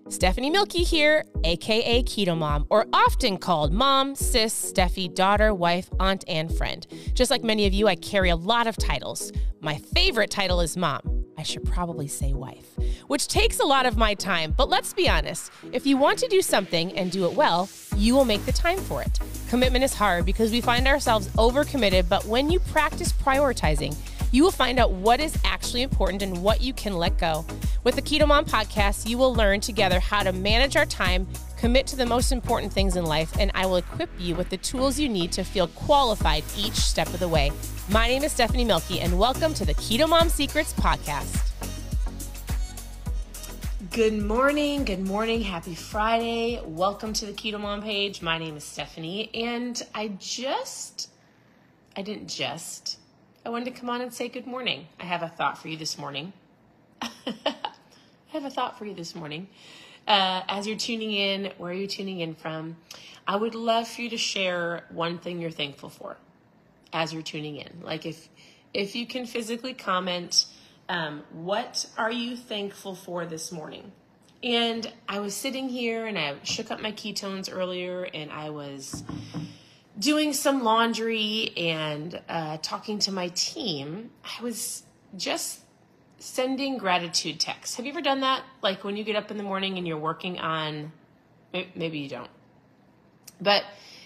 Stephanie Milky here, aka KetoMom, or often called mom, sis, Steffi, daughter, wife, aunt, and friend. Just like many of you, I carry a lot of titles. My favorite title is mom. I should probably say wife, which takes a lot of my time. But let's be honest, if you want to do something and do it well, you will make the time for it. Commitment is hard because we find ourselves overcommitted, but when you practice prioritizing, you will find out what is actually important and what you can let go. With the KetoMom podcast, you will learn together how to manage our time, commit to the most important things in life, and I will equip you with the tools you need to feel qualified each step of the way. My name is Stephanie Milky, and welcome to the KetoMom Secrets podcast. Good morning, happy Friday. Welcome to the KetoMom page. My name is Stephanie, and I wanted to come on and say good morning. I have a thought for you this morning. As you're tuning in, where are you tuning in from? I would love for you to share one thing you're thankful for as you're tuning in. Like if you can physically comment, what are you thankful for this morning? And I was sitting here and I shook up my ketones earlier and I was doing some laundry and talking to my team. I was just sending gratitude texts. Have you ever done that? Like when you get up in the morning and you're working on, maybe you don't. But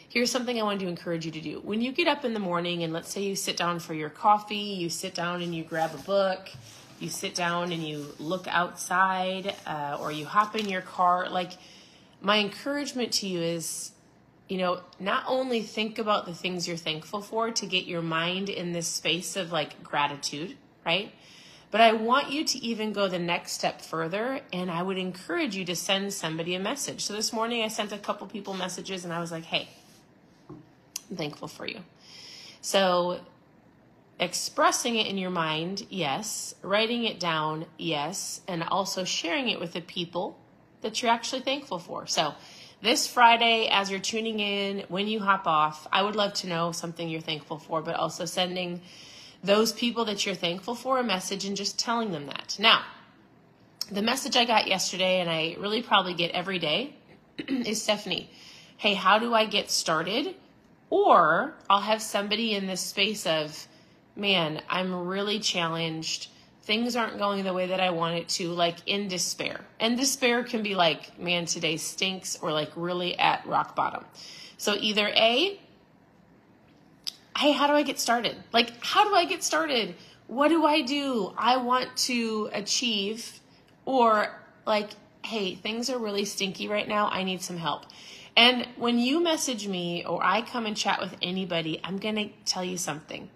here's something I wanted to encourage you to do. When you get up in the morning and let's say you sit down for your coffee, you sit down and you grab a book, you sit down and you look outside, or you hop in your car. Like my encouragement to you is, not only think about the things you're thankful for to get your mind in this space of like gratitude, right? But I want you to even go the next step further, and I would encourage you to send somebody a message. So this morning I sent a couple people messages and I was like, hey, I'm thankful for you. So expressing it in your mind, yes. Writing it down, yes. And also sharing it with the people that you're actually thankful for. So this Friday, as you're tuning in, when you hop off, I would love to know something you're thankful for, but also sending those people that you're thankful for a message and just telling them that. Now, the message I got yesterday, and I really probably get every day, is Stephanie, hey, how do I get started? Or I'll have somebody in this space of, man, I'm really challenged. Things aren't going the way that I want it to, like in despair. And despair can be like, man, today stinks, or like really at rock bottom. So either A, hey, how do I get started? Like, how do I get started? What do? I want to achieve. Or like, hey, things are really stinky right now. I need some help. And when you message me or I come and chat with anybody, I'm going to tell you something.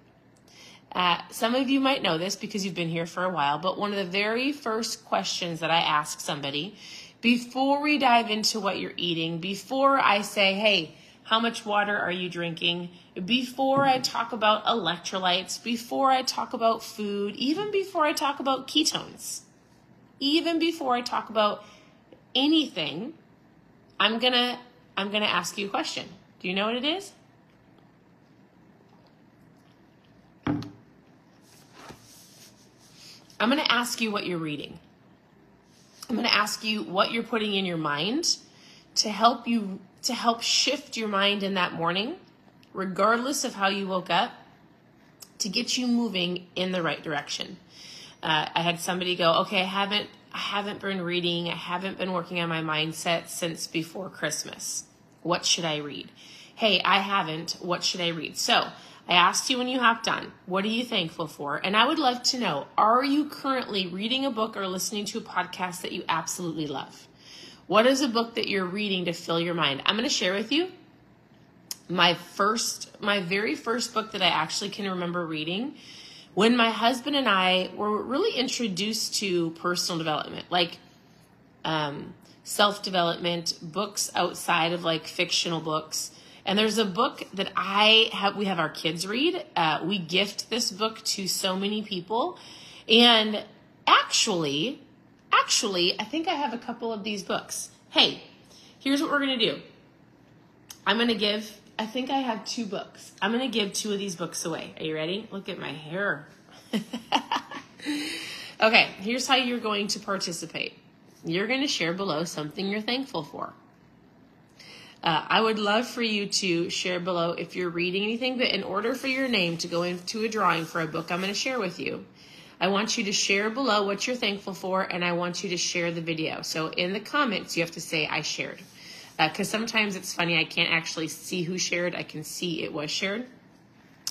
Some of you might know this because you've been here for a while, but one of the very first questions that I ask somebody before we dive into what you're eating, before I say, hey, how much water are you drinking? Before I talk about electrolytes, before I talk about food, even before I talk about ketones, even before I talk about anything, I'm gonna ask you a question. Do you know what it is? I'm going to ask you what you're reading. I'm going to ask you what you're putting in your mind to help shift your mind in that morning, regardless of how you woke up, to get you moving in the right direction. I had somebody go, okay, I haven't been reading. I haven't been working on my mindset since before Christmas. What should I read? Hey, I haven't. What should I read? So I asked you when you hopped on, what are you thankful for? And I would love to know, are you currently reading a book or listening to a podcast that you absolutely love? What is a book that you're reading to fill your mind? I'm going to share with you my very first book that I actually can remember reading when my husband and I were really introduced to personal development, like self-development, books outside of like fictional books. And there's a book that we have our kids read. We gift this book to so many people. And actually, I think I have a couple of these books. Hey, here's what we're going to do. I think I have 2 books. I'm going to give 2 of these books away. Are you ready? Look at my hair. Okay, here's how you're going to participate. you're going to share below something you're thankful for. I would love for you to share below if you're reading anything, but in order for your name to go into a drawing for a book I'm going to share with you, I want you to share below what you're thankful for, and I want you to share the video. So in the comments, you have to say, I shared. Because sometimes it's funny, I can't actually see who shared. I can see it was shared.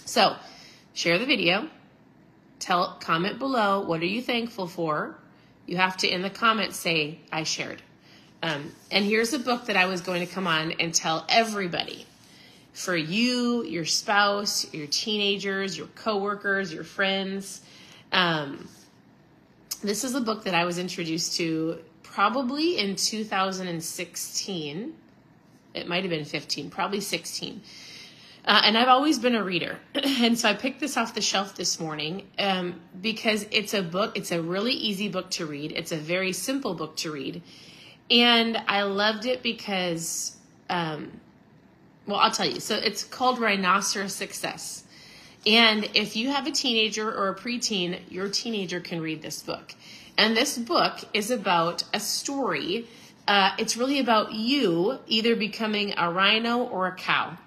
So share the video. Comment below, what are you thankful for? You have to, in the comments, say, I shared. And here's a book that I was going to come on and tell everybody. For you, your spouse, your teenagers, your coworkers, your friends. This is a book that I was introduced to probably in 2016. It might have been 15, probably 16. And I've always been a reader. And so I picked this off the shelf this morning because it's a book. It's a really easy book to read. It's a very simple book to read. And I loved it because, well, I'll tell you. So it's called Rhinoceros Success. And if you have a teenager or a preteen, your teenager can read this book. And this book is about a story. It's really about you either becoming a rhino or a cow.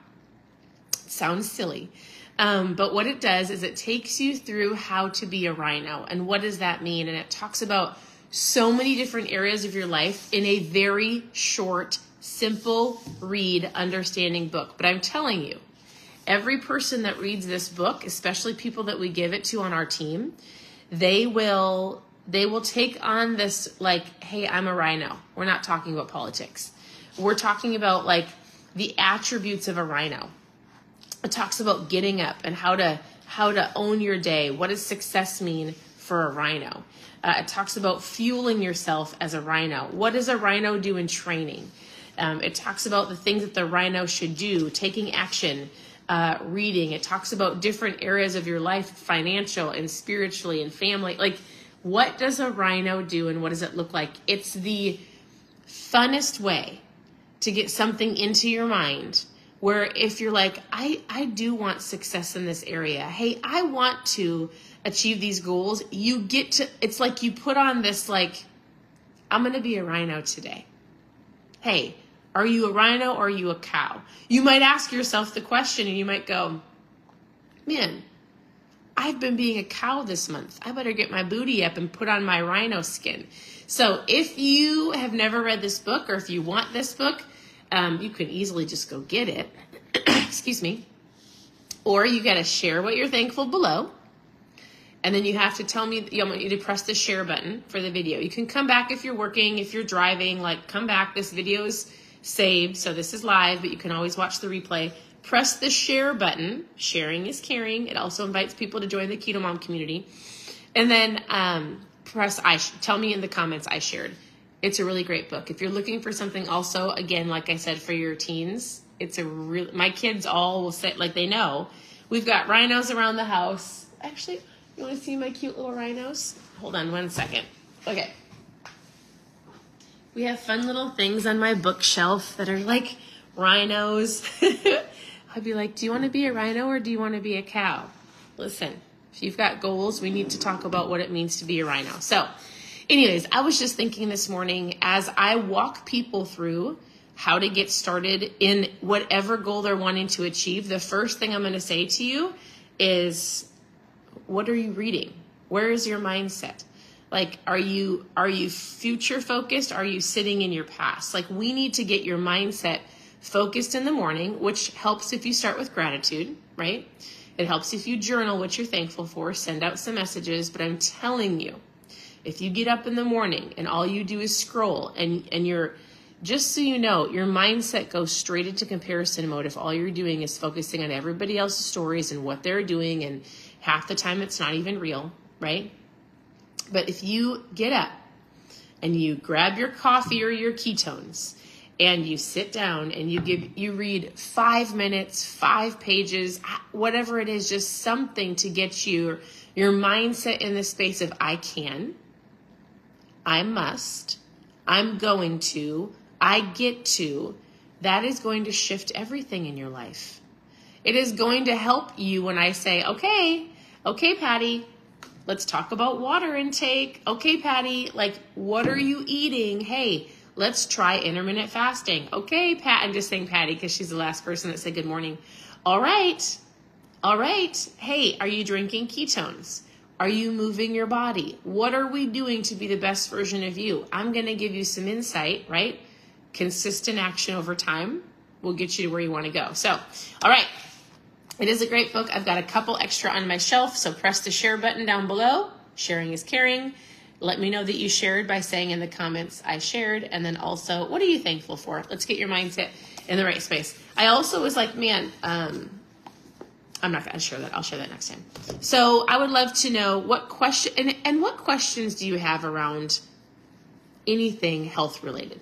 Sounds silly. But what it does is it takes you through how to be a rhino. And what does that mean? And it talks about so many different areas of your life in a very short, simple read, understanding book. But I'm telling you, every person that reads this book, especially people that we give it to on our team, they will take on this like, hey, I'm a rhino. We're not talking about politics. We're talking about like the attributes of a rhino. It talks about getting up and how to own your day. What does success mean for a rhino? It talks about fueling yourself as a rhino. What does a rhino do in training? It talks about the things that the rhino should do, taking action, reading. It talks about different areas of your life, financial and spiritually and family. Like, what does a rhino do and what does it look like? It's the funnest way to get something into your mind where if you're like, I do want success in this area. Hey, I want to achieve these goals. You get to, it's like you put on this like, I'm going to be a rhino today. Hey, are you a rhino or are you a cow? You might ask yourself the question and you might go, man, I've been being a cow this month. I better get my booty up and put on my rhino skin. So if you have never read this book or if you want this book, you can easily just go get it. Excuse me. Or you got to share what you're thankful below. And then you have to tell me, I want you to press the share button for the video. You can come back if you're working, if you're driving, like come back. This video is saved, so this is live, but you can always watch the replay. Press the share button. Sharing is caring. It also invites people to join the KetoMom community. And then tell me in the comments I shared. It's a really great book. If you're looking for something also, again, like I said, for your teens, my kids all will say, like they know, we've got rhinos around the house. Actually, you want to see my cute little rhinos? Hold on 1 second. Okay. We have fun little things on my bookshelf that are like rhinos. I'd be like, do you want to be a rhino or do you want to be a cow? Listen, if you've got goals, we need to talk about what it means to be a rhino. So anyways, I was just thinking this morning as I walk people through how to get started in whatever goal they're wanting to achieve, the first thing I'm going to say to you is, what are you reading? Where is your mindset? Like, are you future focused? Are you sitting in your past? Like, we need to get your mindset focused in the morning, which helps if you start with gratitude, right? It helps if you journal what you're thankful for, send out some messages. But I'm telling you, if you get up in the morning and all you do is scroll and you're, just so you know, your mindset goes straight into comparison mode if all you're doing is focusing on everybody else's stories and what they're doing, and half the time it's not even real, right? But if you get up and you grab your coffee or your ketones and you sit down and you read 5 minutes, 5 pages, whatever it is, just something to get your mindset in the space of I can, I must, I'm going to, I get to, that is going to shift everything in your life. It is going to help you when I say, okay, Patty, let's talk about water intake. Okay, Patty, like, what are you eating? Hey, let's try intermittent fasting. Okay, Pat, I'm just saying Patty because she's the last person that said good morning. All right. Hey, are you drinking ketones? Are you moving your body? What are we doing to be the best version of you? I'm going to give you some insight, right? Consistent action over time will get you to where you want to go. So, all right. It is a great book. I've got a couple extra on my shelf, so press the share button down below. Sharing is caring. Let me know that you shared by saying in the comments I shared. And then also, what are you thankful for? Let's get your mindset in the right space. I also was like, man, I'm not going to share that. I'll share that next time. So I would love to know what question and what questions do you have around anything health related?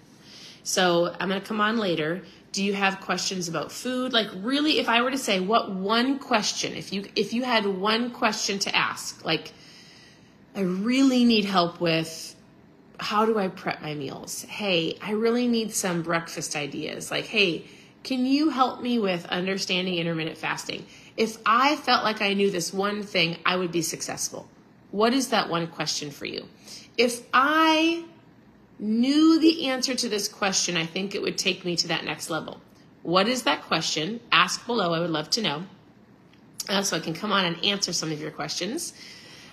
So I'm going to come on later. Do you have questions about food? Like really, if I were to say what one question, if you had one question to ask, like I really need help with how do I prep my meals? Hey, I really need some breakfast ideas. Like, hey, can you help me with understanding intermittent fasting? If I felt like I knew this one thing, I would be successful. What is that one question for you? If I knew the answer to this question, I think it would take me to that next level. What is that question? Ask below. I would love to know. So I can come on and answer some of your questions.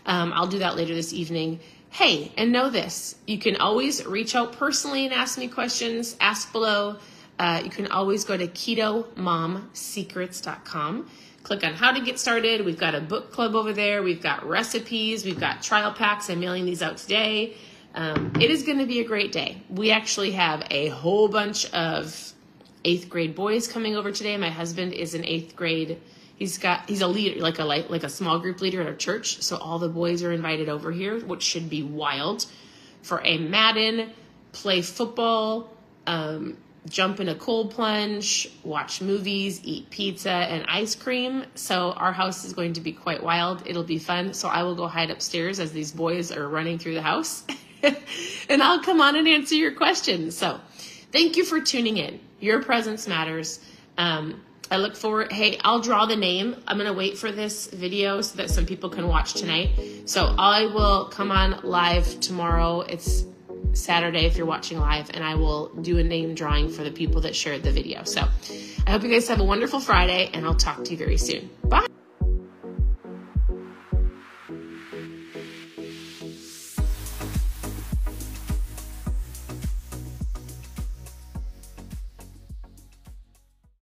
I'll do that later this evening. Hey, and know this. You can always reach out personally and ask me questions. Ask below. You can always go to KetoMomSecrets.com. Click on how to get started. We've got a book club over there. We've got recipes. We've got trial packs. I'm mailing these out today. It is going to be a great day. We actually have a whole bunch of 8th grade boys coming over today. My husband is in 8th grade. He's a leader, like a small group leader at our church. So all the boys are invited over here, which should be wild, for a Madden, play football, jump in a cold plunge, watch movies, eat pizza and ice cream. So our house is going to be quite wild. It'll be fun. So I will go hide upstairs as these boys are running through the house. And I'll come on and answer your questions. So thank you for tuning in. Your presence matters. I look forward. Hey, I'll draw the name. I'm going to wait for this video so that some people can watch tonight. So I will come on live tomorrow. It's Saturday if you're watching live, and I will do a name drawing for the people that shared the video. So I hope you guys have a wonderful Friday, and I'll talk to you very soon. Bye.